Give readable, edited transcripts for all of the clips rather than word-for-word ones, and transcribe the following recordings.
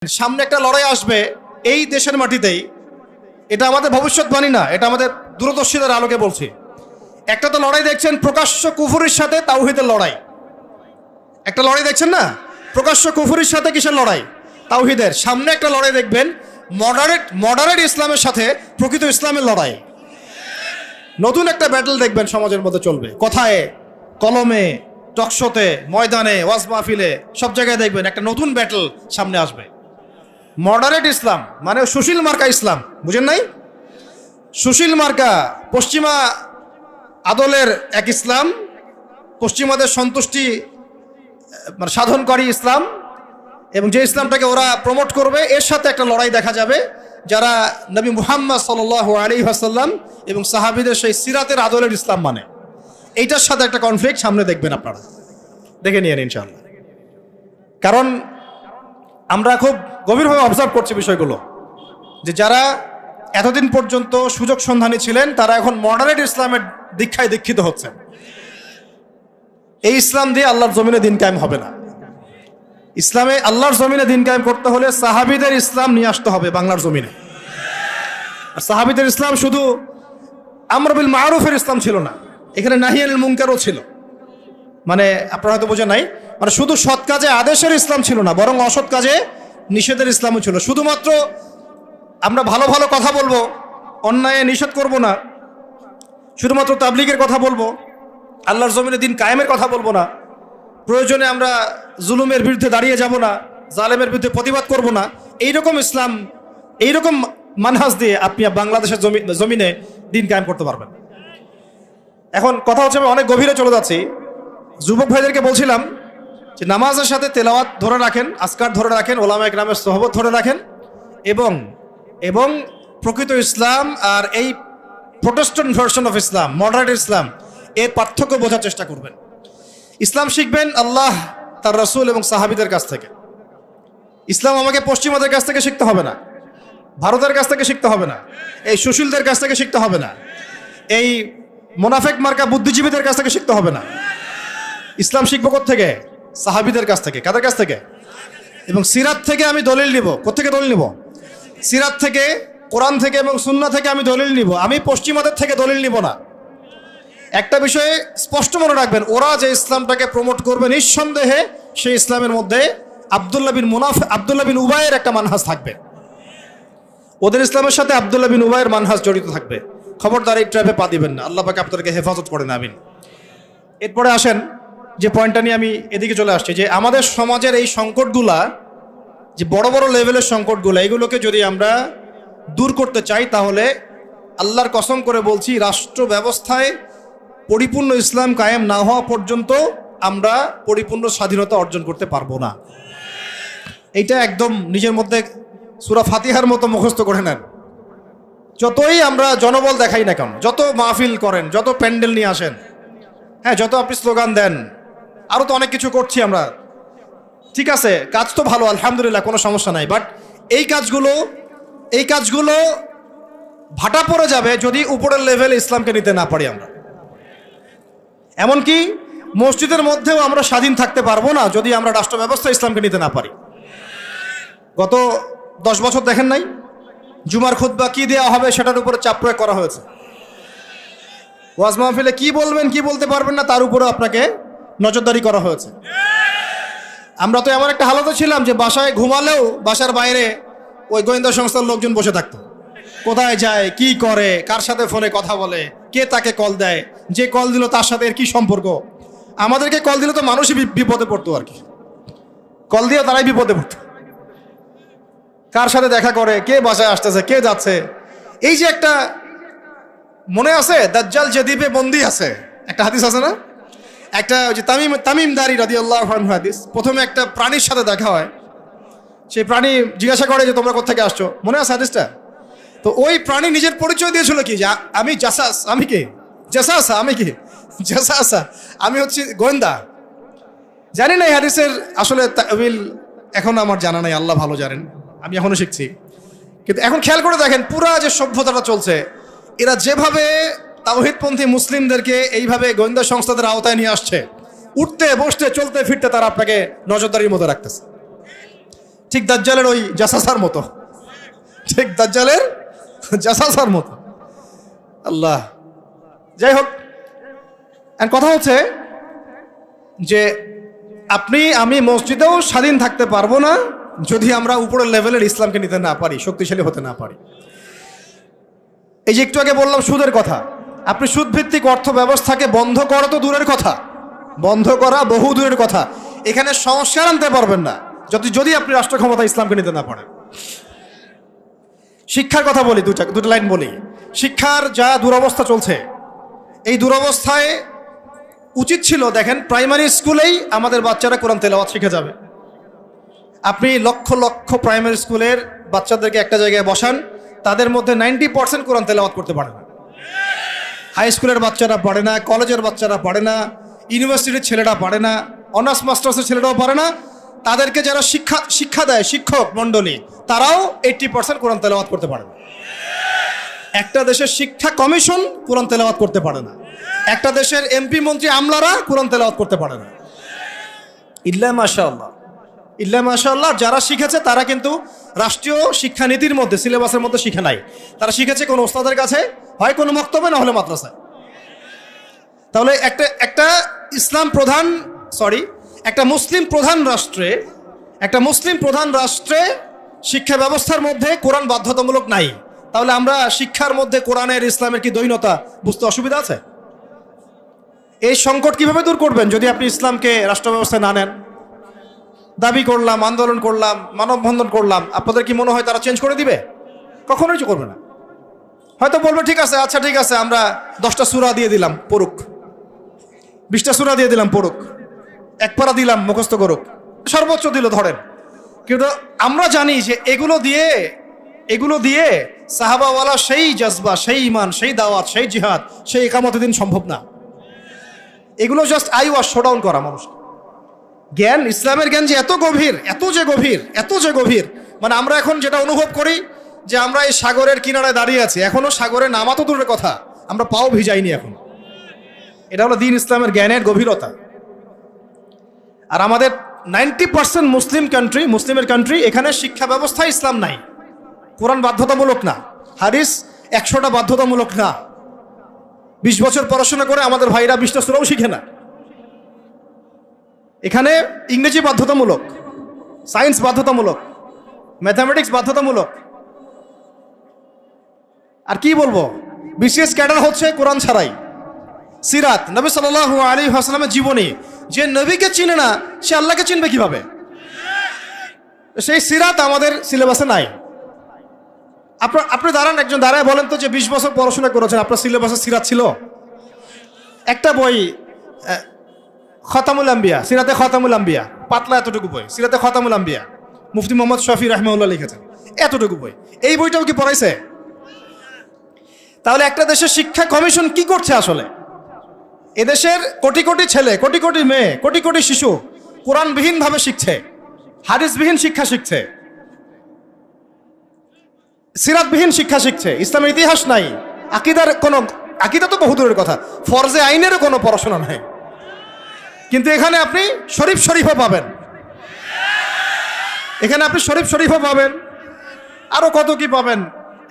সামনে একটা লড়াই আসবে এই দেশের মাটিতেই। এটা আমাদের ভবিষ্যৎবাণী না, এটা আমাদের দূরদর্শিতার আলোকে বলছি। একটা তো লড়াই দেখছেন প্রকাশ্য কুফুরির সাথে তাওহীদের লড়াই। একটা লড়াই দেখছেন না, প্রকাশ্য কুফুরির সাথে কিসের লড়াই? তাওহীদের। সামনে একটা লড়াই দেখবেন মডারেট ইসলামের সাথে প্রকৃত ইসলামের লড়াই। নতুন একটা ব্যাটল দেখবেন সমাজের মধ্যে চলবে, কথায় কলমে, টকশোতে, ময়দানে, ওয়াজ মাহফিলে, সব জায়গায় দেখবেন একটা নতুন ব্যাটল সামনে আসবে। মডারেট ইসলাম মানে সুশীল মার্কা ইসলাম, বুঝেন নাই? সুশীল মার্কা পশ্চিমা আদলের এক ইসলাম, পশ্চিমাদের সন্তুষ্টি মানে সাধনকারী ইসলাম, এবং যে ইসলামটাকে ওরা প্রমোট করবে, এর সাথে একটা লড়াই দেখা যাবে যারা নবী মুহাম্মদ সাল্লাল্লাহু আলাইহি ওয়াসাল্লাম এবং সাহাবীদের সেই সিরাতের আদলের ইসলাম মানে, এইটার সাথে একটা কনফ্লিক্ট সামনে দেখবেন আপনারা, দেখে নিয়েন ইনশাআল্লাহ। কারণ আমরা খুব গভীরভাবে অবজার্ভ করছি বিষয়গুলো, যে যারা এতদিন পর্যন্ত সুযোগ সন্ধানী ছিলেন তারা এখন মডারেট ইসলামের দীক্ষায় দীক্ষিত হচ্ছেন। এই ইসলাম দিয়ে আল্লাহর জমিনে দিন কায়েম হবে না। ইসলামে আল্লাহর জমিনে দিন কায়েম করতে হলে সাহাবীদের ইসলাম নিয়ে আসতে হবে বাংলার জমিনে। আর সাহাবীদের ইসলাম শুধু আমর বিল মারুফের ইসলাম ছিল না, এখানে নাহি আনিল মুনকারও ছিল। মানে আপনারা হয়তো বোঝেন নাই, মানে শুধু সৎ কাজে আদেশের ইসলাম ছিল না, বরং অসৎ কাজে নিষেধের ইসলামও ছিল। শুধুমাত্র আমরা ভালো ভালো কথা বলবো, অন্যায় নিষেধ করব না, শুধুমাত্র তাবলীগের কথা বলবো, আল্লাহর জমিনে দিন কায়েমের কথা বলবো না, প্রয়োজনে আমরা জুলুমের বিরুদ্ধে দাঁড়িয়ে যাব না, জালেমের বিরুদ্ধে প্রতিবাদ করব না, এইরকম ইসলাম, এইরকম মানহাজ দিয়ে আপনি বাংলাদেশের জমিনে দিন কায়েম করতে পারবেন। এখন কথা হচ্ছে, আমি অনেক গভীরে চলে যাচ্ছি। যুবক ভাইদেরকে বলছিলাম যে নামাজের সাথে তেলাওয়াত ধরে রাখেন, আজকার ধরে রাখেন, ওলামা ইকরামের সোহবত ধরে রাখেন, এবং প্রকৃত ইসলাম আর এই প্রোটেস্ট্যান্ট ভার্সন অফ ইসলাম, মডারেট ইসলাম, এর পার্থক্য বোঝার চেষ্টা করবেন। ইসলাম শিখবেন আল্লাহ, তার রাসূল এবং সাহাবীদের কাছ থেকে। ইসলাম আমাকে পশ্চিমাদের কাছ থেকে শিখতে হবে না, ভারতের কাছ থেকে শিখতে হবে না, এই সুশীলদের কাছ থেকে শিখতে হবে না, এই মোনাফেক মার্কা বুদ্ধিজীবীদের কাছ থেকে শিখতে হবে না। ইসলাম শিখবো কোত্থেকে? সাহাবীদের কাছ থেকে। কাদের কাছ থেকে? এবং সিরাত থেকে আমি দলিল নিব। কোত্থেকে দলিল নিব? সিরাত থেকে, কোরআন থেকে এবং সুন্নাহ থেকে আমি দলিল নিব। আমি পশ্চিমাদের থেকে দলিল নিব না। একটা বিষয়ে স্পষ্ট মনে রাখবেন, ওরা যে ইসলামটাকে প্রমোট করবে নিঃসন্দেহে সেই ইসলামের মধ্যে আব্দুল্লাহ বিন উবাইয়ের একটা মানহাজ থাকবে। ওদের ইসলামের সাথে আব্দুল্লাহ বিন উবাইয়ের মানহাজ জড়িত থাকবে। খবরদার এই ট্র্যাপে পা দিবেন না, আল্লাহ পাক আপনাদেরকে হেফাজত করেন, আমিন। এরপরে আসেন যে পয়েন্টটা নিয়ে আমি এদিকে চলে আসছি, যে আমাদের সমাজের এই সংকটগুলা, যে বড় বড় লেভেলের সংকটগুলো, এইগুলোকে যদি আমরা দূর করতে চাই, তাহলে আল্লাহর কসম করে বলছি, রাষ্ট্র ব্যবস্থায় পরিপূর্ণ ইসলাম কায়েম না হওয়া পর্যন্ত আমরা পরিপূর্ণ স্বাধীনতা অর্জন করতে পারবো না। এইটা একদম নিজের মধ্যে সূরা ফাতিহার মতো মুখস্থ করে নেন। যতই আমরা জনবল দেখাই না কেন, যত মাহফিল করেন, যত প্যান্ডেল নিয়ে আসেন, হ্যাঁ, যত আপনি স্লোগান দেন, আরও তো অনেক কিছু করছি আমরা, ঠিক আছে, কাজ তো ভালো, আলহামদুলিল্লাহ, কোনো সমস্যা নাই। বাট এই কাজগুলো ভাটা পড়ে যাবে যদি উপরের লেভেলে ইসলামকে নিতে না পারি আমরা। এমনকি মসজিদের মধ্যেও আমরা স্বাধীন থাকতে পারবো না যদি আমরা রাষ্ট্র ব্যবস্থা ইসলামকে নিতে না পারি। গত 10 বছর দেখেন নাই, জুমার খুতবা কি দেওয়া হবে সেটার উপরে চাপ প্রয়োগ করা হয়েছে। ওয়াজ মাহফিলে কি বলবেন, কি বলতে পারবেন না, তার উপরে আপনাকে নজরদারি করা হয়েছে। আমরা তো এমন একটা হালতে ছিলাম যে বাসায় ঘুমালেও বাসার বাইরে ওই গোয়েন্দা সংস্থার লোকজন বসে থাকতো। কোথায় যায়, কি করে, কার সাথে ফোনে কথা বলে, কে তাকে কল দেয়, যে কল দিল তার সাথে এর কি সম্পর্ক। আমাদেরকে কল দিলে তো মানুষই বিপদে পড়তো, আর কি, কল দিয়ে তারাই বিপদে পড়তো। কার সাথে দেখা করে, কে বাসায় আসতেছে, কে যাচ্ছে। এই যে একটা, মনে আছে দাজ্জাল যে দ্বীপে বন্দী আছে, একটা হাদিস আছে না, একটা যে তামিম দারি রাদিয়াল্লাহু আনহু হাদিস। প্রথমে একটা প্রাণীর সাথে দেখা হয়, সেই প্রাণী জিজ্ঞাসা করে যে তোমরা কোথা থেকে আসছো, মনে আছে হাদিসটা? তো ওই প্রাণী নিজের পরিচয় দিয়েছিল কি, যে আমি জাসাস। আমি কি জাসাসা? আমি কি জাসাসা? আমি হচ্ছি গোয়েন্দা। জানি না এই হাদিসের আসলে তাওয়িল এখন আমার জানা নাই, আল্লাহ ভালো জানেন, আমি এখনো শিখছি। কিন্তু এখন খেয়াল করে দেখেন, পুরা যে সভ্যতাটা চলছে, এরা যেভাবে তাওহীদপন্থী মুসলিমদেরকে এইভাবে গোয়েন্দা সংস্থাদের আওতায় নিয়ে আসছে, উঠতে বসতে চলতে ফিরতে তারা আপনাকে নজরদারির মধ্যে রাখতেছে। ঠিক দাজ্জালের ওই জাসাসার মতো, ঠিক দাজ্জালের জাসাসার মতো। আল্লাহ, যাই হোক, কথা হচ্ছে যে আপনি আমি মসজিদেও স্বাধীন থাকতে পারবো না যদি আমরা উপরের লেভেলের ইসলামকে নিতে না পারি, শক্তিশালী হতে না পারি। এই যে একটু আগে বললাম সুদের কথা, আপনি সুদভিত্তিক অর্থ ব্যবস্থাকে বন্ধ করা তো দূরের কথা, বন্ধ করা বহু দূরের কথা, এখানে সংস্কার আনতে পারবেন না যদি আপনি রাষ্ট্র ক্ষমতা ইসলামকে নিতে না পারেন। শিক্ষার কথা বলি, দুটো লাইন বলি। শিক্ষার যা দুরবস্থা চলছে, এই দুরবস্থায় উচিত ছিল, দেখেন প্রাইমারি স্কুলেই আমাদের বাচ্চারা কোরআন তেলাওয়াত শিখে যাবে। আপনি লক্ষ লক্ষ প্রাইমারি স্কুলের বাচ্চাদেরকে একটা জায়গায় বসান, তাদের মধ্যে 90% কোরআন তেলাওয়াত করতে পারে না। হাই স্কুলের বাচ্চারা পারে না, কলেজের বাচ্চারা পারে না, ইউনিভার্সিটির ছেলেরা পারে না, অনার্স মাস্টার্সের ছেলেরাও পারে না। তাদেরকে যারা শিক্ষা দেয় শিক্ষক মণ্ডলী, তারাও 80% কোরআন তেলাওয়াত করতে পারে না। একটা দেশের শিক্ষা কমিশন কোরআন তেলাওয়াত করতে পারে না। একটা দেশের এমপি মন্ত্রী আমলারা কোরআন তেলাওয়াত করতে পারে না। ইল্লা মাশাআল্লাহ, ইল্লা মাশাআল্লাহ, যারা শিখেছে তারা কিন্তু রাষ্ট্রীয় শিক্ষানীতির মধ্যে, সিলেবাসের মধ্যে শিখে নাই। তারা শিখেছে কোনো ওস্তাদের কাছে, হয় কোনো মক্তবে, না হলে মাদ্রাসায়। তাহলে একটা মুসলিম প্রধান রাষ্ট্রে শিক্ষা ব্যবস্থার মধ্যে কোরআন বাধ্যতামূলক নাই। তাহলে আমরা শিক্ষার মধ্যে কোরআনের ইসলামের কি দ্বৈনতা বুঝতে অসুবিধা আছে? এই সংকট কিভাবে দূর করবেন যদি আপনি ইসলামকে রাষ্ট্র ব্যবস্থায় না নেন? দাবি করলাম, আন্দোলন করলাম, মানববন্ধন করলাম, আপনাদের কি মনে হয় তারা চেঞ্জ করে দিবে? কখনোই করবে না। হয়তো বলবে ঠিক আছে, আচ্ছা ঠিক আছে, আমরা 10টা সূরা দিয়ে দিলাম পড়ুক, 20টা সূরা দিয়ে দিলাম পড়ুক, এক পারা দিলাম মুখস্থ করুক, সর্বোচ্চ দিল ধরেন। কিন্তু আমরা জানি যে এগুলো দিয়ে সাহাবাওয়ালা সেই জজবা, সেই ইমান, সেই দাওয়াত, সেই জিহাদ, সেই ইকামতের দিন সম্ভব না। এগুলো জাস্ট আইওয়াশ শোডাউন করা মানুষ। জ্ঞান, ইসলামের জ্ঞান যে এত যে গভীর, মানে আমরা এখন যেটা অনুভব করি যে আমরা এই সাগরের কিনারায় দাঁড়িয়ে আছি, এখনো সাগরে নামা তো দূরের কথা, আমরা পাও ভিজাইনি এখন। এটা হলো দ্বীন ইসলামের জ্ঞানের গভীরতা। আর আমাদের 90% মুসলিমের কান্ট্রি, এখানে শিক্ষা ব্যবস্থা ইসলাম নাই। কোরআন বাধ্যতামূলক না, হাদিস 100টা বাধ্যতামূলক না। 20 বছর পড়াশোনা করে আমাদের ভাইরা 20টা সূরাও শিখে না। এখানে ইংরেজি বাধ্যতামূলক, সায়েন্স বাধ্যতামূলক, ম্যাথামেটিক্স বাধ্যতামূলক। আর কি বলবো, বিসিএস ক্যাডার হচ্ছে কোরআন ছাড়াই। সিরাত, নবী সাল্লাল্লাহু আলাইহি ওয়াসাল্লামের জীবনী, যে নবীকে চিনে না সে আল্লাহকে চিনবে কিভাবে? সেই সিরাত আমাদের সিলেবাসে নাই। আপনি একজন দাঁড়ায় বলেন তো যে 20 বছর পড়াশোনা করেছেন, আপনার সিলেবাসে সিরাত ছিল? একটা বই, খতামুল আম্বিয়া, সিরাতে খতামুল আম্বিয়া, পাতলা এতটুকু বই, সিরাতে খতামুল আম্বিয়া, মুফতি মোহাম্মদ শফি রাহমাহুল্লাহ লিখেছেন, এতটুকু বই। এই বইটাও কি পড়াইছে? তাহলে একটা দেশের শিক্ষা কমিশন কি করছে আসলে? এদেশের কোটি কোটি ছেলে, কোটি কোটি মেয়ে, কোটি কোটি শিশু কোরআনবিহীন ভাবে শিখছে, হাদিসবিহীন শিক্ষা শিখছে, সিরাতবিহীন শিক্ষা শিখছে, ইসলামের ইতিহাস নাই, আকিদা তো বহু দূরের কথা, ফরজে আইনেরও কোনো পড়াশোনা নাই। কিন্তু এখানে আপনি শরীফও পাবেন, এখানে আপনি শরীফও পাবেন, আরো কত কি পাবেন।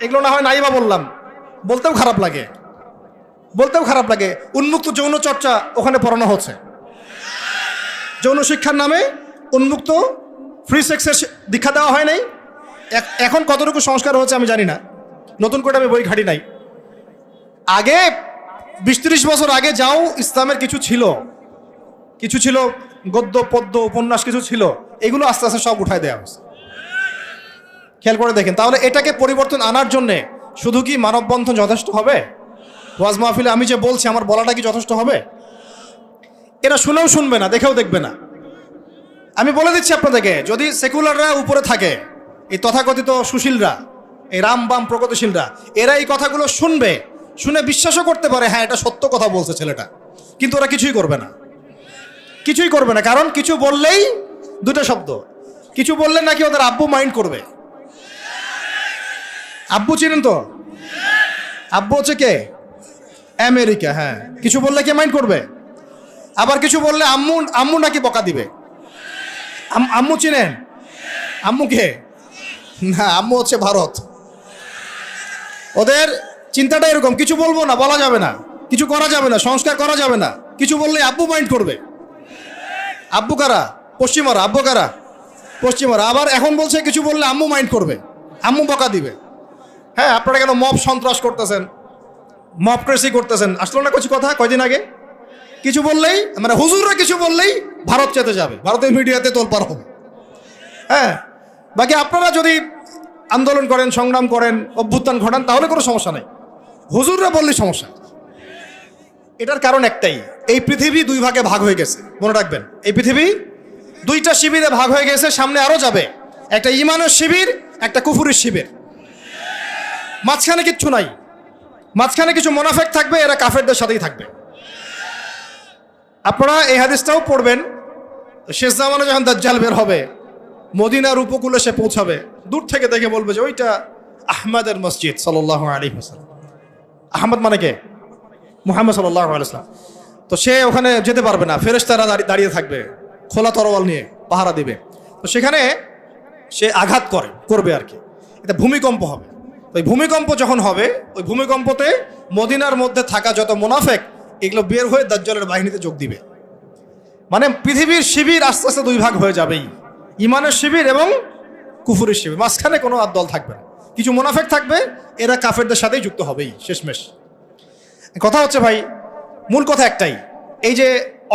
এগুলো না হয় নাই বা বললাম, বলতেও খারাপ লাগে। উন্মুক্ত যৌন চর্চা ওখানে পড়ানো হচ্ছে, যৌন শিক্ষার নামে উন্মুক্ত ফ্রি সেক্সের দীক্ষা দেওয়া হয় নাই। এখন কতটুকু সংস্কার হচ্ছে আমি জানি না, নতুন করে আমি বই ঘাটি নাই। আগে 20-30 বছর আগে যাও ইসলামের কিছু ছিল, গদ্য পদ্য উপন্যাস কিছু ছিল, এগুলো আস্তে আস্তে সব উঠায় দেওয়া হচ্ছে। খেয়াল করে দেখেন। তাহলে এটাকে পরিবর্তন আনার জন্যে শুধু কি মানববন্ধন যথেষ্ট হবে? ওয়াজ মাহফিলে আমি যে বলছি, আমার বলাটা কি যথেষ্ট হবে? এরা শুনেও শুনবে না, দেখেও দেখবে না। আমি বলে দিচ্ছি আপনাদেরকে, যদি সেকুলাররা উপরে থাকে, এই তথাকথিত সুশীলরা, এই রাম বাম প্রগতিশীলরা, এরা এই কথাগুলো শুনে বিশ্বাসও করতে পারে, হ্যাঁ এটা সত্য কথা বলছে ছেলেটা, কিন্তু ওরা কিছুই করবে না। কারণ কিছু বললেই দুটো শব্দ, কিছু বললে নাকি ওদের আব্বু মাইন্ড করবে। আব্বু চিনেন তো? আব্বু হচ্ছে কে? আমেরিকা। হ্যাঁ, কিছু বললে কে মাইন্ড করবে? আবার কিছু বললে আম্মু নাকি বকা দিবে। আম্মু চিনেন? আম্মুকে? না, আম্মু হচ্ছে ভারত। ওদের চিন্তাটা এরকম, কিছু বলবো না, বলা যাবে না, কিছু করা যাবে না, সংস্কার করা যাবে না, কিছু বললে আব্বু মাইন্ড করবে। আব্বু কারা? পশ্চিমারা। আব্বু কারা? পশ্চিমারা। আবার এখন বলছে কিছু বললে আম্মু মাইন্ড করবে, আম্মু বকা দিবে। হ্যাঁ, আপনারা কেন মব সন্ত্রাস করতেছেন, মবক্রেসি করতেছেন? আসলো না কিছু কথা কয়দিন আগে? কিছু বললেই, মানে হুজুররা কিছু বললেই ভারত চেতে যাবে, ভারতের মিডিয়াতে তোলপাড় হবে। হ্যাঁ, বাকি আপনারা যদি আন্দোলন করেন, সংগ্রাম করেন, অভ্যুত্থান ঘটান, তাহলে কোনো সমস্যা নেই। হুজুররা বললে সমস্যা। এটার কারণ একটাই, এই পৃথিবী দুই ভাগে ভাগ হয়ে গেছে। মনে রাখবেন, এই পৃথিবী দুইটা শিবিরে ভাগ হয়ে গেছে, সামনে আরো যাবে। একটা ঈমানের শিবির, একটা কুফুরের শিবির। মাঝখানে কিচ্ছু নাই। মাঝখানে কিছু মুনাফিক থাকবে, এরা কাফেরদের সাথেই থাকবে। আপনারা এই হাদিসটাও পড়বেন, শেষ জামানে যখন দাজ্জাল বের হবে, মদিনার উপকূলে সে পৌঁছাবে, দূর থেকে দেখে বলবে যে ওইটা আহমদের মসজিদ সাল্লাল্লাহু আলাইহি ওয়াসাল্লাম। আহমদ মানে কে? মুহাম্মদ সাল্লাল্লাহু আলাইহি ওয়াসাল্লাম। তো সে ওখানে যেতে পারবে না, ফেরেশতারা দাঁড়িয়ে থাকবে খোলা তরোয়াল নিয়ে, পাহারা দিবে। তো সেখানে সে আঘাত করবে আর কি। এটা ভূমিকম্প হবে। ওই ভূমিকম্প যখন হবে, ওই ভূমিকম্পতে মদিনার মধ্যে থাকা যত মুনাফিক, এগুলো বের হয়ে দাজ্জালের বাহিনীতে যোগ দিবে। মানে পৃথিবীর শিবির আস্তে আস্তে দুই ভাগ হয়ে যাবেই, ঈমানের শিবির এবং কুফুরের শিবির। মাঝখানে কোনো আর দল থাকবে না, কিছু মুনাফিক থাকবে, এরা কাফেরদের সাথেই যুক্ত হবেই শেষমেশ। কথা হচ্ছে ভাই, মূল কথা একটাই, এই যে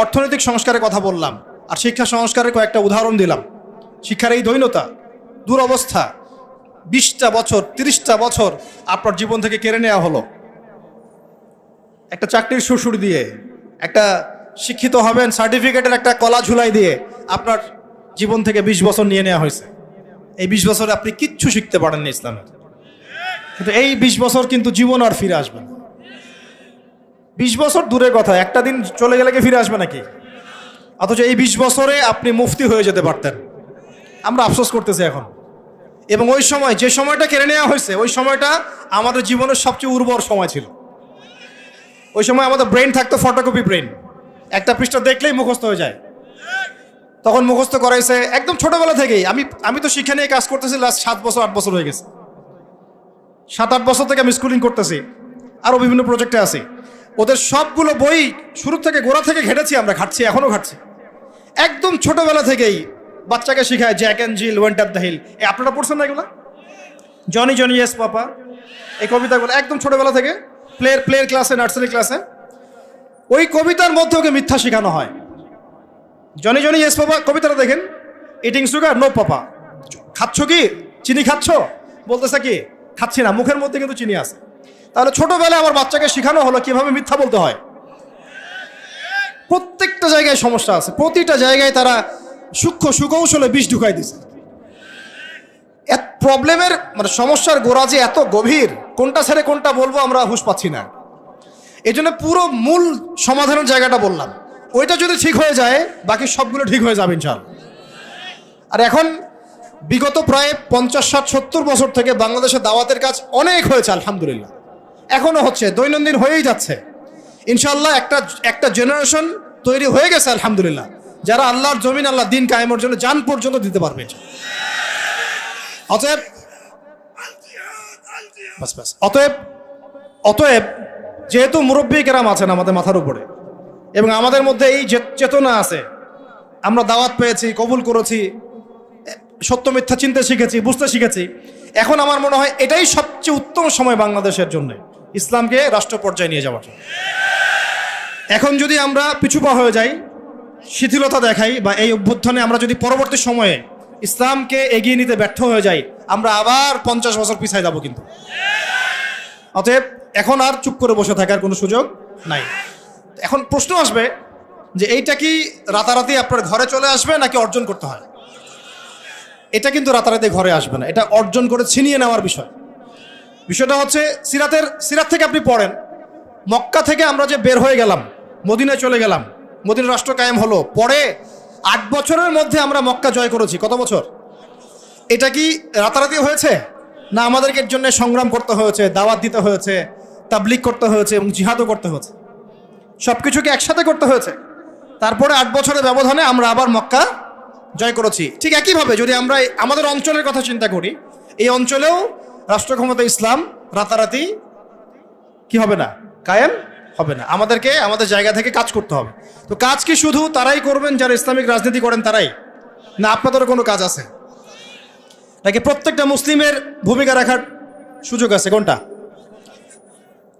অর্থনৈতিক সংস্কারের কথা বললাম আর শিক্ষা সংস্কারের কয়েকটা উদাহরণ দিলাম। শিক্ষার এই দৈন্যতা, দুরবস্থা, 20টা বছর 30টা বছর আপনার জীবন থেকে কেড়ে নেওয়া হলো একটা চাকরির সুরসুরি দিয়ে, একটা শিক্ষিত হবেন সার্টিফিকেটের একটা কলা ঝুলাই দিয়ে আপনার জীবন থেকে 20 বছর নিয়ে নেওয়া হয়েছে। এই 20 বছরে আপনি কিচ্ছু শিখতে পারেননি ইসলামের। কিন্তু এই 20 বছর কিন্তু জীবন আর ফিরে আসবে না। 20 বছর দূরের কথা, একটা দিন চলে গেলে কি ফিরে আসবে নাকি? অথচ এই 20 বছরে আপনি মুফতি হয়ে যেতে পারতেন। আমরা আফসোস করতেছি এখন। এবং ওই সময়, যে সময়টা কেড়ে নেওয়া হয়েছে, ওই সময়টা আমাদের জীবনের সবচেয়ে উর্বর সময় ছিল। ওই সময় আমাদের ব্রেন থাকতো ফটোকপি ব্রেন, একটা পৃষ্ঠা দেখলেই মুখস্থ হয়ে যায়। তখন মুখস্থ করাইছে একদম ছোটবেলা থেকেই। আমি তো শিক্ষা নিয়ে কাজ করতেছি লাস্ট 7 বছর 8 বছর হয়ে গেছে। 7-8 বছর থেকে আমি স্কুলিং করতেছি, আরও বিভিন্ন প্রজেক্টে আছি। ওদের সবগুলো বই শুরু থেকে গোড়া থেকে ঘেটেছি, আমরা ঘাটছি, এখনও ঘাটছি। একদম ছোটবেলা থেকেই বাচ্চাকে শেখায় Jack and Jill went up the hill. আপনারা পড়ছেন না এগুলো? জনি জনি ইয়েস পাপা, এই কবিতাগুলো একদম ছোটবেলা থেকে প্লেয়ার ক্লাসে, নার্সারি ক্লাসে ওই কবিতার মধ্যে ওকে মিথ্যা শেখানো হয়। জনি জনি ইয়েস পাপা কবিতাটা দেখেন, ইটিং সুগার নো পাপা, খাচ্ছ কি চিনি খাচ্ছ, বলতেছে কি খাচ্ছি না, মুখের মধ্যে কিন্তু চিনি আছে। তাহলে ছোটবেলায় আমার বাচ্চাকে শেখানো হলো কিভাবে মিথ্যা বলতে হয়। প্রত্যেকটা জায়গায় সমস্যা আছে, প্রতিটা জায়গায় তারা সূক্ষ্ম সুকৌশলে বিষ ঢুকাই দিছে। প্রবলেমের মানে সমস্যার গোড়া যে এত গভীর, কোনটা ছেড়ে কোনটা বলবো আমরা হুঁশ পাচ্ছি না। এই জন্য পুরো মূল সমাধানের জায়গাটা বললাম, ওইটা যদি ঠিক হয়ে যায় বাকি সবগুলো ঠিক হয়ে যাবে ইনশাআল্লাহ। আর এখন বিগত প্রায় 50, 60, 70 বছর থেকে বাংলাদেশে দাওয়াতের কাজ অনেক হয়েছে আলহামদুলিল্লাহ, এখনো হচ্ছে, দৈনন্দিন হয়েই যাচ্ছে ইনশাআল্লাহ। একটা জেনারেশন তৈরি হয়ে গেছে আলহামদুলিল্লাহ, যারা আল্লাহর জমিন, আল্লাহ দিন কায়েমের জন্য জান পর্যন্ত দিতে পারবে। অতএব যেহেতু মুরব্বী কেরাম আছেন আমাদের মাথার উপরে এবং আমাদের মধ্যে এই চেতনা আছে, আমরা দাওয়াত পেয়েছি, কবুল করেছি, সত্য মিথ্যা চিনতে শিখেছি, বুঝতে শিখেছি, এখন আমার মনে হয় এটাই সবচেয়ে উত্তম সময় বাংলাদেশের জন্য ইসলামকে রাষ্ট্র পর্যায়ে নিয়ে যাওয়ার জন্য। এখন যদি আমরা পিছুপা হয়ে যাই, শিথিলতা দেখাই, বা এই অভ্যুত্থানে আমরা যদি পরবর্তী সময়ে ইসলামকে এগিয়ে নিতে ব্যর্থ হয়ে যাই, আমরা আবার 50 বছর পিছায় যাব কিন্তু। অতএব এখন আর চুপ করে বসে থাকার কোনো সুযোগ নাই। এখন প্রশ্ন আসবে যে এইটা কি রাতারাতি আপনার ঘরে চলে আসবে নাকি অর্জন করতে হয়? এটা কিন্তু রাতারাতি ঘরে আসবে না, এটা অর্জন করে ছিনিয়ে নেওয়ার বিষয়। বিষয়টা হচ্ছে সিরাত থেকে আপনি পড়েন, মক্কা থেকে আমরা যে বের হয়ে গেলাম, মদিনায় চলে গেলাম, মদিনা রাষ্ট্র কায়েম হলো, পরে 8 বছরের মধ্যে আমরা মক্কা জয় করেছি। কত বছর? এটা কি রাতারাতি হয়েছে না আমাদেরকে এর জন্য সংগ্রাম করতে হয়েছে, দাওয়াত দিতে হয়েছে, তাবলিগ করতে হয়েছে এবং জিহাদও করতে হয়েছে, সব কিছুকে একসাথে করতে হয়েছে। তারপরে 8 বছরের ব্যবধানে আমরা আবার মক্কা জয় করেছি। ঠিক একইভাবে যদি আমরা আমাদের অঞ্চলের কথা চিন্তা করি, এই অঞ্চলেও রাষ্ট্র ক্ষমতা ইসলাম রাতারাতি কি হবে না, কায়েম হবে না। আমাদেরকে আমাদের জায়গা থেকে কাজ করতে হবে। তো কাজ কি শুধু তারাই করবেন যারা ইসলামিক রাজনীতি করেন তারাই, না আপনাদেরও কোনো কাজ আছে নাকি প্রত্যেকটা মুসলিমের ভূমিকা রাখার সুযোগ আছে? কোনটা?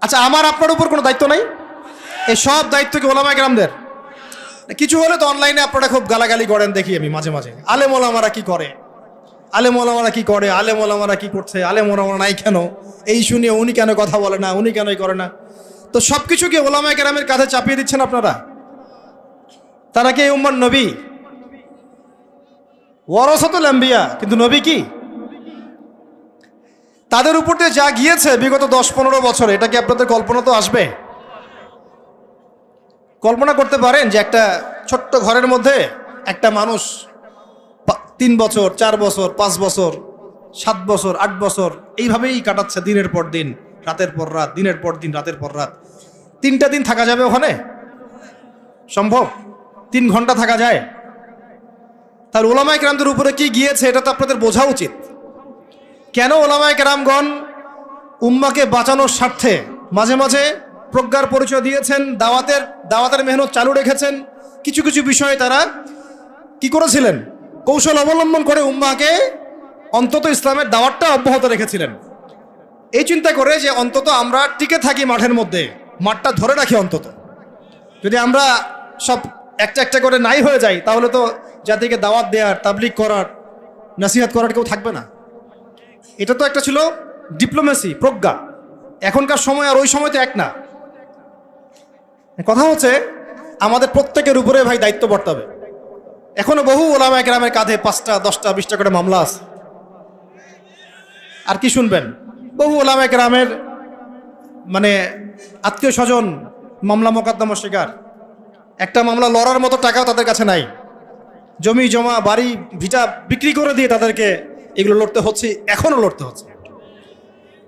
আচ্ছা, আমার আপনার উপর কোনো দায়িত্ব নাই? এই সব দায়িত্ব কি ওলামায়ে কেরামদের? কিছু হলে তো অনলাইনে আপনারা খুব গালাগালি করেন, দেখি আমি মাঝে মাঝে, আলেম ওলামারা কি করে, আলেম ওলামারা কি করে, আলেম ওলামারা কি করছে, আলেম ওলামারা নাই কেন, এই শুনিয়ে উনি কেন কথা বলে না, উনি কেনই করে না। তো সব কিছু কি ওলামায়ে কেরামের কাঁধে চাপিয়ে দিচ্ছেন আপনারা? তারা কি এই উম্মার নবী? ওয়ারাসাতুল আম্বিয়া, কিন্তু নবী কি? তাদের উপর দিয়ে যা গিয়েছে বিগত 10-15 বছর, এটা কি আপনাদের কল্পনা তো আসবে? কল্পনা করতে পারেন যে একটা ছোট্ট ঘরের মধ্যে একটা মানুষ 3 বছর, 4 বছর, 5 বছর, 7 বছর, 8 বছর এইভাবেই কাটাচ্ছে, দিনের পর দিন, রাতের পর রাত, দিনের পর দিন, রাতের পর রাত। 3টা দিন থাকা যাবে ওখানে? সম্ভব? 3 ঘন্টা থাকা যায়? তার ওলামায়ে কেরামদের উপরে কি গিয়েছে এটা তো আপনাদের বোঝা উচিত। কেন ওলামায়ে কেরামগণ উম্মাকে বাঁচানোর স্বার্থে মাঝে মাঝে প্রজ্ঞার পরিচয় দিয়েছেন, দাওয়াতের মেহনত চালু রেখেছেন। কিছু কিছু বিষয়ে তারা কি করেছিলেন, কৌশল অবলম্বন করে উম্মাকে অন্তত ইসলামের দাওয়াতটা অব্যাহত রেখেছিলেন, এই চিন্তা করে যে অন্তত আমরা টিকে থাকি মাঠের মধ্যে, মাঠটা ধরে রাখি। অন্তত যদি আমরা সব একটা একটা করে নাই হয়ে যাই, তাহলে তো জাতিকে দাওয়াত দেওয়ার, তাবলিগ করার, নসিহত করার কেউ থাকবে না। এটা তো একটা ছিল ডিপ্লোমেসি, প্রজ্ঞা। এখনকার সময় আর ওই সময় তো এক না। কথা হচ্ছে আমাদের প্রত্যেকের উপরে ভাই দায়িত্ব বর্তাবে। এখনো বহু ওলামায়ে কেরামের কাঁধে 5টা, 10টা, 20টা করে মামলা আছে। আর কি শুনবেন? বহু ওলামায়ে কেরামের মানে আত্মীয় স্বজন মামলা মোকদ্দমা শিকার। একটা মামলা লড়ার মতো টাকাও তাদের কাছে নাই। জমি জমা, বাড়ি ভিটা বিক্রি করে দিয়ে তাদেরকে এগুলো লড়তে হচ্ছে, এখনও লড়তে হচ্ছে।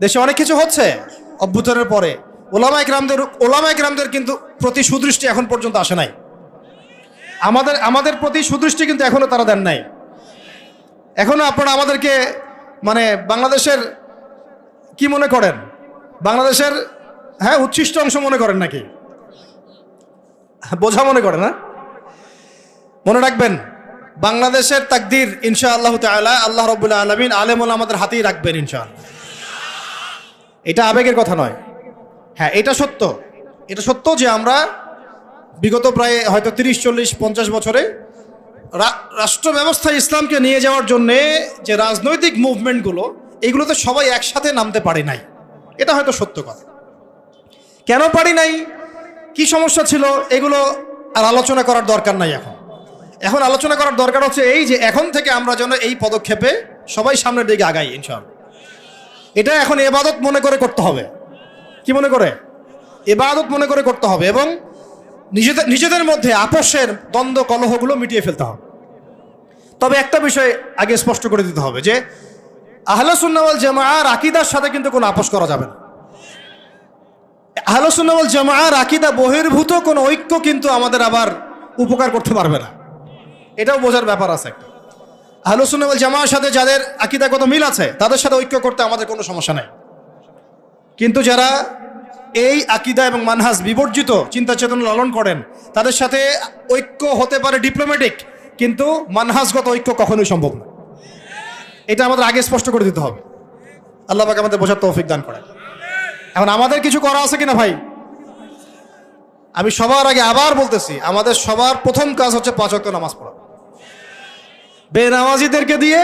দেশে অনেক কিছু হচ্ছে অভ্যুত্থানের পরে, ওলামায়ে কেরামদের কিন্তু প্রতি সুদৃষ্টি এখন পর্যন্ত আসে নাই। আমাদের প্রতি সুদৃষ্টি কিন্তু এখনো তারা দেন নাই। এখনো আপনারা আমাদেরকে মানে বাংলাদেশের কি মনে করেন? বাংলাদেশের উচ্ছিষ্ট অংশ মনে করেন নাকি? বোঝা মনে করেন না? মনে রাখবেন, বাংলাদেশের তাকদীর ইনশাআল্লাহ তাআলা আল্লাহ রাব্বুল আলামিন আলেম ওলামাদের হাতেই রাখবেন ইনশাআল্লাহ। এটা আবেগের কথা নয়। হ্যাঁ, এটা সত্য। এটা সত্য যে আমরা বিগত প্রায় হয়তো 30-40-50 বছরে রাষ্ট্র ব্যবস্থায় ইসলামকে নিয়ে যাওয়ার জন্যে যে রাজনৈতিক মুভমেন্টগুলো, এগুলোতে সবাই একসাথে নামতে পারি নাই। এটা হয়তো সত্য কথা। কেন পারি নাই, কি সমস্যা ছিল, এগুলো আর আলোচনা করার দরকার নাই। এখন আলোচনা করার দরকার হচ্ছে এই যে এখন থেকে আমরা যেন এই পদক্ষেপে সবাই সামনের দিকে আগাই ইনশাআল্লাহ। এটা এখন ইবাদত মনে করে করতে হবে। কি মনে করে? ইবাদত মনে করে করতে হবে। এবং নিজেদের মধ্যে আপোষের দ্বন্দ্ব কলহগুলো মিটিয়ে ফেলতে হবে। তবে একটা বিষয় আগে স্পষ্ট করে দিতে হবে যে আহলে সুন্নাহ ওয়াল জামাআর আকীদার সাথে কিন্তু কোনো আপোষ করা যাবে না। আহলে সুন্নাহ ওয়াল জামাআর আকীদা বহির্ভূত কোনো ঐক্য কিন্তু আমাদের আবার উপকার করতে পারবে না। এটাও বোঝার ব্যাপার আছে একটা। আহলে সুন্নাহ ওয়াল জামাআর সাথে যাদের আকীদাগত মিল আছে তাদের সাথে ঐক্য করতে আমাদের কোনো সমস্যা নাই। কিন্তু যারা এই আকীদা এবং মানহাজ বিবর্জিত চিন্তা চেতনা লালন করেন, তাদের সাথে ঐক্য হতে পারে ডিপ্লোম্যাটিক, কিন্তু মানহাজগত ঐক্য কখনোই সম্ভব না। এটা আমাদের আগে স্পষ্ট করে দিতে হবে। আল্লাহ পাক আমাদের বোঝার তৌফিক দান করেন। এখন আমাদের কিছু করা আছে কিনা ভাই? আমি সবার আগে আবার বলতেছি, আমাদের সবার প্রথম কাজ হচ্ছে 5 ওয়াক্ত নামাজ পড়া। বেনামাজিদেরকে দিয়ে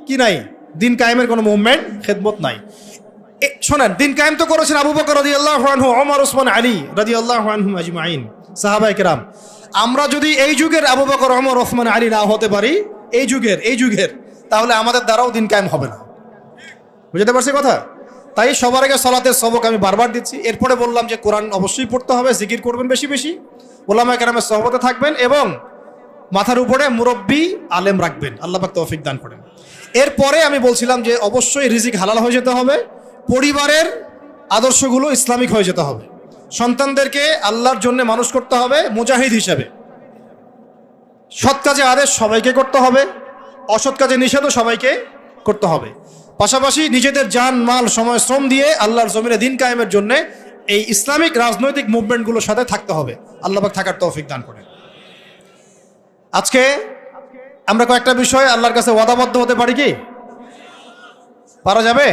কি নাই, দিন কায়েমের কোনো মুভমেন্ট, খেদমত নাই। শোনেন, দিন কায়েম তো করেছেন আবু বকর রাদিয়াল্লাহু আনহু, ওমর, ওসমান, আলী রাদিয়াল্লাহু আনহুম আজমাইন, সাহাবায়ে কেরাম। আমরা যদি এই যুগের আবু বকর, ওমর, ওসমান, আলী না হতে পারি, এই যুগের, তাহলে আমাদের দ্বারাও দিন কায়েম হবে না। বুঝতে পারছি কথা? তাই সবার আগে সালাতের সবক আমি বারবার দিচ্ছি। এরপরে বললাম যে কোরআন অবশ্যই পড়তে হবে, জিকির করবেন বেশি বেশি, ওলামায়ে কেরামের সহবতে থাকবেন এবং মাথার উপরে মুরব্বী আলেম রাখবেন। আল্লাহ পাক তৌফিক দান করেন। এরপরে আমি বলছিলাম যে অবশ্যই রিজিক হালাল হয়ে যেতে হবে, পরিবারের আদর্শগুলো ইসলামিক হয়ে যেতে হবে, সন্তানদেরকে আল্লাহর জন্য মানুষ করতে হবে মুজাহিদ হিসেবে। সৎ কাজে আদেশ সবাইকে করতে হবে, অসৎ কাজে নিষেধও সবাইকে করতে হবে। পাশাপাশি নিজেদের জান মাল সময় শ্রম দিয়ে আল্লাহর জমিনে দিন কায়েমের জন্য এই ইসলামিক রাজনৈতিক মুভমেন্টগুলোর সাথে থাকতে হবে। আল্লাহ পাক থাকার তৌফিক দান করেন। আজকে আমরা কয়েকটা বিষয় আল্লাহর কাছে ওয়াদাবদ্ধ হতে পারি কি? পারা যাবে?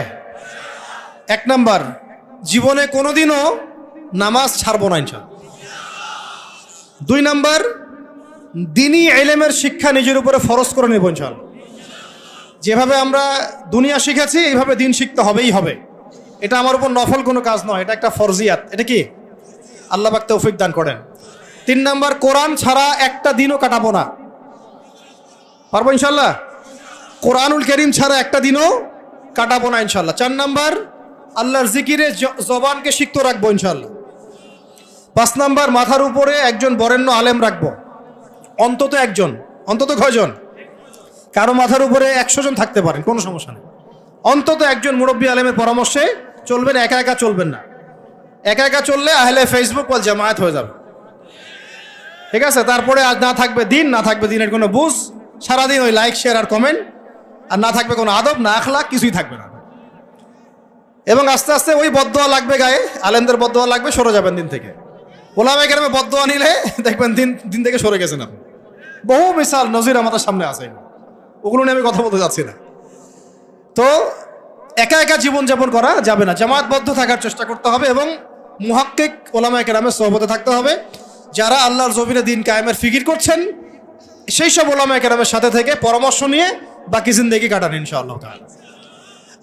1 নাম্বার, জীবনে কোনোদিনও নামাজ ছাড়বো না ইনশাআল্লাহ। 2 নাম্বার, দ্বীনি ইলমের শিক্ষা নিজের উপরে ফরজ করে নেব ইনশাআল্লাহ। যেভাবে আমরা দুনিয়া শিখেছি এইভাবে দিন শিখতে হবেই হবে। এটা আমার উপর নফল কোনো কাজ নয়, এটা একটা ফরজিয়াত। এটা কি? আল্লাহ পাক তৌফিক দান করেন। 3 নাম্বার, কোরআন ছাড়া একটা দিনও কাটাবো না। পারবো ইনশাআল্লাহ? কোরআনুল কারীম ছাড়া একটা দিনও কাটাবো না ইনশাআল্লাহ। 4 নাম্বার, আল্লাহর জিকিরে জবানকে সিক্ত রাখবো ইনশাআল্লাহ। 5 নাম্বার, মাথার উপরে একজন বরেণ্য আলেম রাখবো, অন্তত একজন। অন্তত কয়জন? কারো মাথার উপরে 100 জন থাকতে পারেন, কোনো সমস্যা নেই। অন্তত একজন মুরব্বী আলেমের পরামর্শে চলবেন, একা একা চলবেন না। একা একা চললে আহলে ফেসবুক ওয়াল জামায়াত হয়ে যাবে, ঠিক আছে? তারপরে আজ না থাকবে দিন, না থাকবে দিনের কোনো বুঝ, সারাদিন ওই লাইক শেয়ার আর কমেন্ট, আর না থাকবে কোনো আদব, না আখলাক, কিছুই থাকবে না। এবং আস্তে আস্তে ওই বদদোয়া লাগবে গায়ে, আলেমদের বদদোয়া লাগবে, সরে যাবেন দিন থেকে। ওলামায়ে কেরামের বদদোয়া নিলে দেখবেন দিন থেকে সরে গেছেন আপনি। বহু মিসাল নজির আমাদের সামনে আছে, ওগুলো নিয়ে আমি কথা বলতে যাচ্ছি না। তো একা একা জীবনযাপন করা যাবে না, জামায়াতবদ্ধ থাকার চেষ্টা করতে হবে এবং মুহাক্কিক ওলামায়ে কেরামের সোহবতে থাকতে হবে। যারা আল্লাহর জমিনে দিন কায়েমের ফিকির করছেন সেই সব ওলামায়ে কেরামের সাথে থেকে পরামর্শ নিয়ে বাকি জিন্দেগি কাটান ইনশাআল্লাহ তাআলা।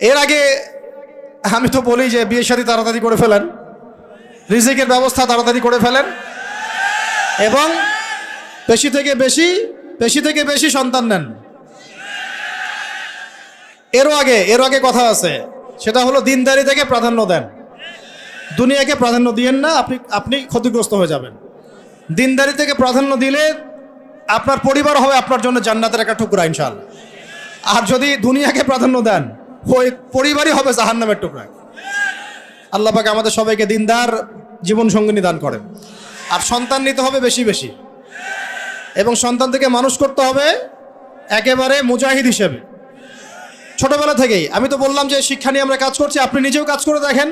এর আগে আমি তো বলি যে বিয়ে শাদী তাড়াতাড়ি করে ফেলেন, রিজিকের ব্যবস্থা তাড়াতাড়ি করে ফেলেন এবং বেশি থেকে বেশি সন্তান নেন। এরও আগে কথা আছে, সেটা হলো দিনদারি থেকে প্রাধান্য দেন, দুনিয়াকে প্রাধান্য দিয়েন না, আপনি ক্ষতিগ্রস্ত হয়ে যাবেন। দিনদারি থেকে প্রাধান্য দিলে আপনার পরিবার হবে আপনার জন্য জান্নাতের একটা টুকরা ইনশাআল্লাহ। আর যদি দুনিয়াকে প্রাধান্য দেন, ওই পরিবারই হবে জাহান্নামের টুকরা। আল্লাহ পাক আমাদের সবাইকে দিনদার জীবন সঙ্গিনী দান করেন। আর সন্তান নিতে হবে বেশি বেশি, এবং সন্তান থেকে মানুষ করতে হবে একেবারে মুজাহিদ হিসেবে ছোটবেলা থেকেই। আমি তো বললাম যে শিক্ষা নিয়ে আমরা কাজ করছি, আপনি নিজেও কাজ করে দেখেন।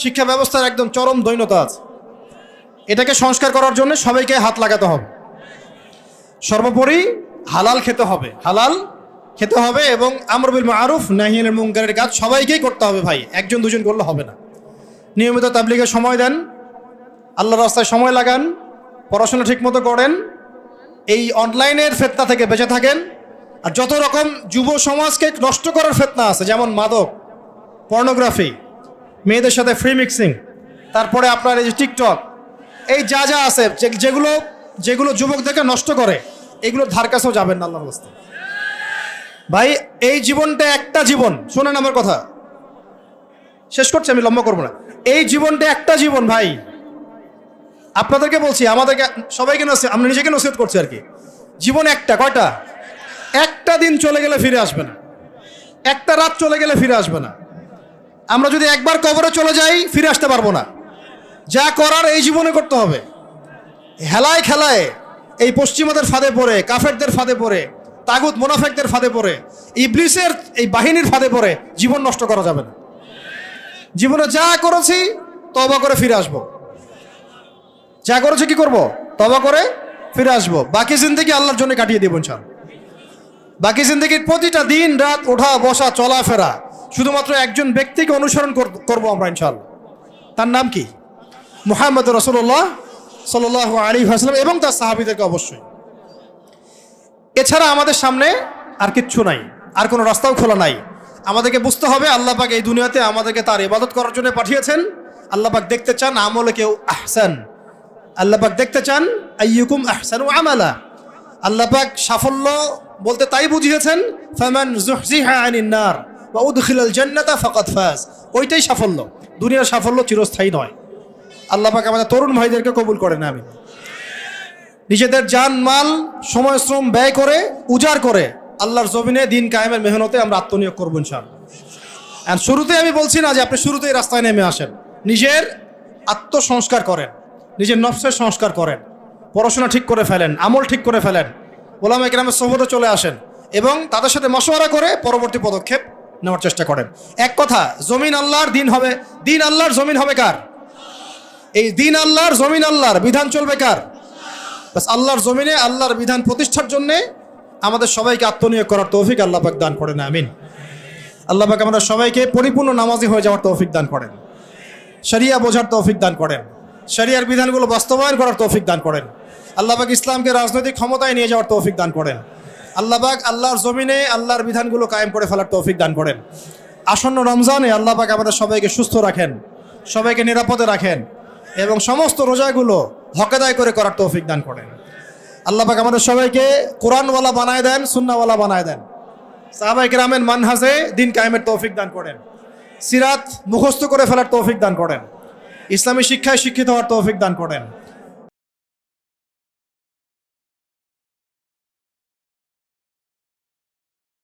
শিক্ষা ব্যবস্থার একদম চরম দৈন্যতা আছে, এটাকে সংস্কার করার জন্য সবাইকে হাত লাগাতে হবে। সর্বোপরি হালাল খেতে হবে এবং আমর বিল মারুফ নাহি আনিল মুনকারের কাজ সবাইকেই করতে হবে ভাই, একজন দুজন করলে হবে না। নিয়মিত তাবলীগে সময় দেন, আল্লাহর রাস্তায় সময় লাগান, পড়াশোনা ঠিকমতো করেন, এই অনলাইনের ফিতনা থেকে বেঁচে থাকেন। আর যত রকম যুব সমাজকে নষ্ট করার ফিতনা আছে, যেমন মাদক, পর্নোগ্রাফি, মেয়েদের সাথে ফ্রি মিক্সিং, তারপরে আপনার এই যে টিকটক, এই যা আছে যেগুলো যুবকদেরকে নষ্ট করে, এগুলোর ধার কাছেও যাবেন না আল্লাহর রাস্তায় ভাই। এই জীবনটা একটা জীবন, শোনেন আমার কথা, শেষ করছি, আমি লম্বা করবো না। এই জীবনটা একটা জীবন ভাই, আপনাদেরকে বলছি, আমাদেরকে সবাইকে আমরা নিজেকে নসিহত করছি আর কি। জীবন একটা, কয়টা? একটা দিন চলে গেলে ফিরে আসবে না, একটা রাত চলে গেলে ফিরে আসবে না। আমরা যদি একবার কবরে চলে যাই ফিরে আসতে পারবো না। যা করার এই জীবনে করতে হবে। হেলায় খেলায় এই পশ্চিমাদের ফাঁদে পড়ে, কাফেরদের ফাঁদে পড়ে, তাগুত মুনাফিকদের ফাঁদে পড়ে, ইবলিসের এই বাহিনীর ফাঁদে পড়ে জীবন নষ্ট করা যাবে না। জীবনে যা করেছি তওবা করে ফিরে আসবো, যা করেছি কি করব? তওবা করে ফিরে আসবো। বাকি জিন্দেগি আল্লাহর জন্য কাটিয়ে দেব ইনশাআল্লাহ। বাকি জিন্দেগির প্রতিটা দিন রাত, ওঠা বসা চলাফেরা শুধুমাত্র একজন ব্যক্তিকে অনুসরণ করবো আমরা ইনশাআল্লাহ। তার নাম কি? মুহাম্মদ রাসূলুল্লাহ সাল্লাল্লাহু আলাইহি ওয়াসাল্লাম এবং তার সাহাবীদেরকে অবশ্যই। এছাড়া আমাদের সামনে আর কিচ্ছু নাই, আর কোনো রাস্তাও খোলা নাই। আমাদেরকে বুঝতে হবে আল্লাহ পাক এই দুনিয়াতে আমাদেরকে তার ইবাদত করার জন্য পাঠিয়েছেন। আল্লাহ পাক দেখতে চান আমলে কেউ আহসান, আল্লাহ পাক দেখতে চান আইয়ুকুম আহসানু আমালা। আল্লাহ পাক সাফল্য বলতে তাই বুঝিয়েছেন ফামান যুহজিহা আনিন নার ওয়া উদখিলাল জান্নাতা ফাকাদ ফাজ। ওইটাই সাফল্য, দুনিয়ার সাফল্য চিরস্থায়ী নয়। আল্লাহ পাক আমাদের তরুণ ভাইদেরকে কবুল করেন, আমিন। নিজেদের জান মাল সময় শ্রম ব্যয় করে উজাড় করে আল্লাহর জমিনে দিন কায়েমের মেহনতে আমরা আত্মনিয়োগ করবো ইনশাআল্লাহ। আর শুরুতে আমি বলছি না যে আপনি শুরুতেই রাস্তায় নেমে আসেন, নিজের আত্মসংস্কার করেন, নিজের নফসের সংস্কার করেন, পড়াশোনা ঠিক করে ফেলেন, আমল ঠিক করে ফেলেন, ওলামা কেরামের সোহবতে চলে আসেন এবং তাদের সাথে মশওয়ারা করে পরবর্তী পদক্ষেপ নেওয়ার চেষ্টা করেন। এক কথা, জমিন আল্লাহর, দিন হবে, দিন আল্লাহর, জমিন হবে কার? এই দিন আল্লাহর, জমিন আল্লাহর, বিধান চলবে কার? বাস আল্লাহর জমিনে আল্লাহর বিধান প্রতিষ্ঠার জন্যে আমাদের সবাইকে আত্মনিয়োগ করার তৌফিক আল্লাহ পাক দান করেন, আমিন। আল্লাহ পাক আমাদের সবাইকে পরিপূর্ণ নামাজি হয়ে যাওয়ার তৌফিক দান করেন, শরিয়া বোঝার তৌফিক দান করেন, শরিয়ার বিধানগুলো বাস্তবায়ন করার তৌফিক দান করেন। আল্লাহ পাক ইসলামকে রাজনৈতিক ক্ষমতায় নিয়ে যাওয়ার তৌফিক দান করেন। আল্লাহ পাক আল্লাহর জমিনে আল্লাহর বিধানগুলো কায়েম করে ফেলার তৌফিক দান করেন। আসন্ন রমজানে আল্লাহ পাক আমাদের সবাইকে সুস্থ রাখেন, সবাইকে নিরাপদে রাখেন এবং সমস্ত রোজাগুলো হকেদায় করে করার তৌফিক দান করেন। আল্লাহ পাক আমাদের সবাইকে কোরআনওয়ালা বানায় দেন, সুন্নাহওয়ালা বানায় দেন, সাহাবায়ে কেরামের মানহাজে দিন কায়েমের তৌফিক দান করেন, সিরাত মুখস্থ করে ফেলার তৌফিক দান করেন, ইসলামী শিক্ষায় শিক্ষিত হওয়ার তৌফিক দান করেন।